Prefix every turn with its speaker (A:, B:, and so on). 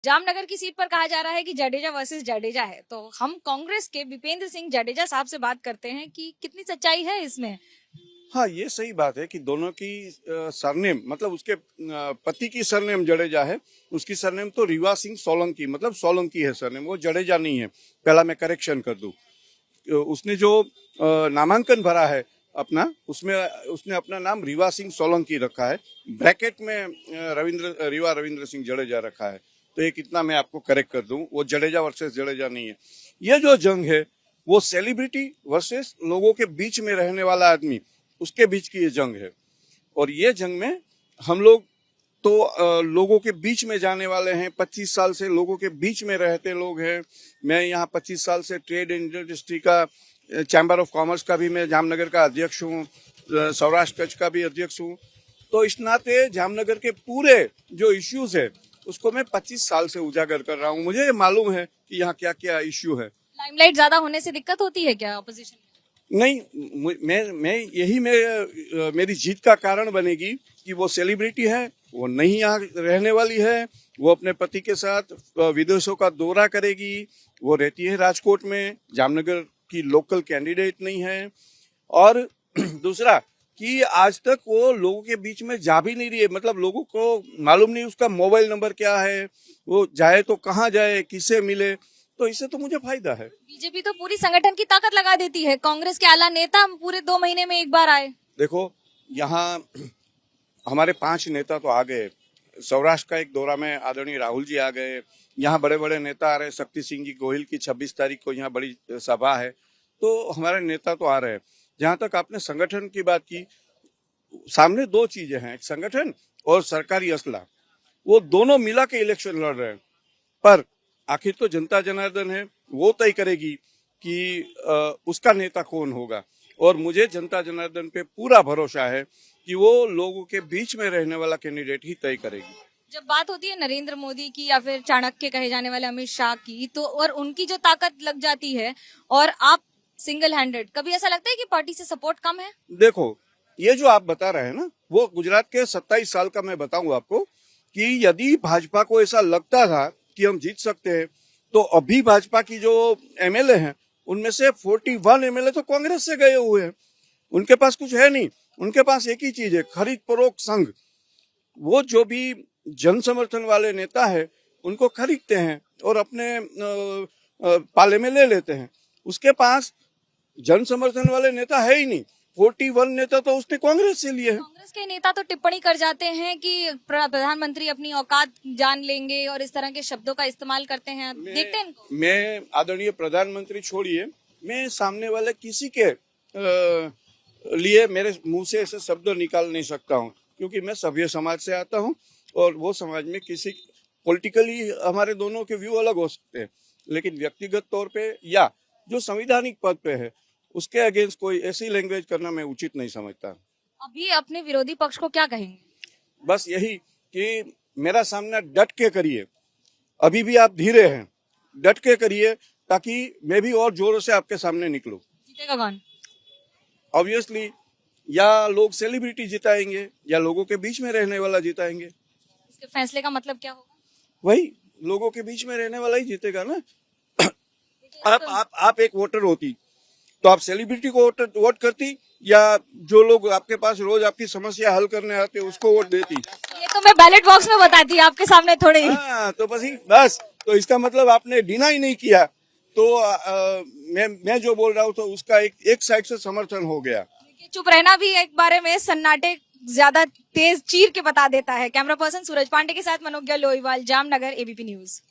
A: जामनगर की सीट पर कहा जा रहा है कि जडेजा वर्सेस जडेजा है, तो हम कांग्रेस के विपेंद्र सिंह जडेजा साहब से बात करते हैं कि कितनी सच्चाई है इसमें।
B: हाँ, ये सही बात है कि दोनों की सरनेम मतलब उसके पति की सरनेम जडेजा है। उसकी सरनेम तो रीवा सिंह सोलंकी मतलब सोलंकी है सरनेम, वो जडेजा नहीं है। पहला मैं करेक्शन कर दूं। उसने जो नामांकन भरा है अपना, उसमें उसने अपना नाम रीवा सिंह सोलंकी रखा है। ब्रैकेट में रीवा रविंद्र सिंह जडेजा रखा है। तो एक इतना मैं आपको करेक्ट कर दूं, वो जडेजा वर्सेस जडेजा नहीं है। ये जो जंग है वो सेलिब्रिटी वर्सेस लोगों के बीच में रहने वाला आदमी, उसके बीच की ये जंग है। और ये जंग में हम लोग तो लोगों के बीच में जाने वाले हैं। 25 साल से लोगों के बीच में रहते लोग हैं। मैं यहाँ 25 साल से ट्रेड इंडस्ट्री का, चैम्बर ऑफ कॉमर्स का भी मैं जामनगर का अध्यक्ष हूँ, सौराष्ट्र कच्छ का भी अध्यक्ष हूँ। तो इस नाते जामनगर के पूरे जो इश्यूज है उसको मैं 25 साल से उजागर कर रहा हूँ। मुझे मालूम है कि यहाँ क्या क्या इश्यू है।
A: लाइमलाइट ज्यादा होने से दिक्कत होती है क्या ऑपोजिशन में?
B: नहीं, मैं यही मेरी जीत का कारण बनेगी कि वो सेलिब्रिटी है, वो नहीं यहाँ रहने वाली है, वो अपने पति के साथ विदेशों का दौरा करेगी, वो रहती है राजकोट में, जामनगर की लोकल कैंडिडेट नहीं है। और दूसरा कि आज तक वो लोगों के बीच में जा भी नहीं रही है, मतलब लोगों को मालूम नहीं उसका मोबाइल नंबर क्या है, वो जाए तो कहाँ जाए, किसे मिले। तो इससे तो मुझे फायदा है।
A: बीजेपी तो पूरी संगठन की ताकत लगा देती है, कांग्रेस के आला नेता पूरे 2 महीने में एक बार आए।
B: देखो, यहाँ हमारे 5 नेता तो आ गए। सौराष्ट्र का एक दौरा में आदरणीय राहुल जी आ गए। यहाँ बड़े बड़े नेता आ रहे हैं। शक्ति सिंह जी गोहिल की 26 तारीख को यहाँ बड़ी सभा है। तो हमारे नेता तो आ रहे हैं। जहाँ तक आपने संगठन की बात की, सामने 2 चीजें हैं, एक संगठन और सरकारी असला। वो दोनों मिला के इलेक्शन लड़ रहे हैं। पर आखिर तो जनता जनार्दन है, वो तय करेगी कि उसका नेता कौन होगा। और मुझे जनता जनार्दन पे पूरा भरोसा है कि वो लोगों के बीच में रहने वाला कैंडिडेट ही तय करेगी।
A: जब बात होती है नरेंद्र मोदी की या फिर चाणक्य कहे जाने वाले अमित शाह की, तो और उनकी जो ताकत लग जाती है और आप सिंगल हैंडेड, कभी ऐसा लगता है कि पार्टी से सपोर्ट कम है?
B: देखो, ये जो आप बता रहे हैं ना, वो गुजरात के 27 साल का मैं बताऊं आपको कि यदि भाजपा को ऐसा लगता था कि हम जीत सकते हैं, तो अभी भाजपा की जो एमएलए हैं उनमें से 41 एमएलए तो कांग्रेस से गए हुए हैं। उनके पास कुछ है नहीं, उनके पास एक ही चीज है, खरीद फरोख्त संघ। वो जो भी जन समर्थन वाले नेता है उनको खरीदते हैं और अपने पाले में ले लेते हैं। उसके पास जन समर्थन वाले नेता है ही नहीं। 41 नेता तो उसने कांग्रेस से लिए हैं।
A: कांग्रेस के नेता तो टिप्पणी कर जाते हैं कि प्रधानमंत्री अपनी औकात जान लेंगे और इस तरह के शब्दों का इस्तेमाल करते हैं। देखते हैं इनको?
B: मैं आदरणीय प्रधानमंत्री छोड़िए, मैं सामने वाले किसी के लिए मेरे मुंह से ऐसे शब्द निकाल नहीं सकता हूँ, क्योंकि मैं सभ्य समाज से आता हूँ और वो समाज में किसी पॉलिटिकली हमारे दोनों के व्यू अलग हो सकते हैं, लेकिन व्यक्तिगत तौर पे या जो संवैधानिक पद पे है उसके अगेंस्ट कोई ऐसी लैंग्वेज करना मैं उचित नहीं समझता।
A: अभी अपने विरोधी पक्ष को क्या कहेंगे?
B: बस यही कि मेरा सामना डट के करिए। अभी भी आप धीरे हैं, डट के करिए ताकि मैं भी और जोरों से आपके सामने निकलूं।
A: जीतेगा कौन?
B: ऑब्वियसली या लोग सेलिब्रिटी जिताएंगे या लोगों के बीच में रहने वाला जिताएंगे।
A: इसके फैसले का मतलब क्या होगा?
B: वही लोगों के बीच में रहने वाला ही जीतेगा ना। आप एक वोटर होती तो आप सेलिब्रिटी को वोट करती या जो लोग आपके पास रोज आपकी समस्या हल करने आते उसको वोट देती?
A: ये तो मैं बैलेट बॉक्स में बताती हूँ आपके सामने थोड़ी।
B: हाँ, तो बस तो इसका मतलब आपने डिनाई नहीं किया। तो मैं जो बोल रहा हूँ तो उसका एक साइड से समर्थन हो गया।
A: चुप रहना भी एक बारे में सन्नाटे ज्यादा तेज चीर के बता देता है। कैमरा पर्सन सूरज पांडे के साथ मनोज्ञा लोईवाल, जामनगर, एबीपी न्यूज।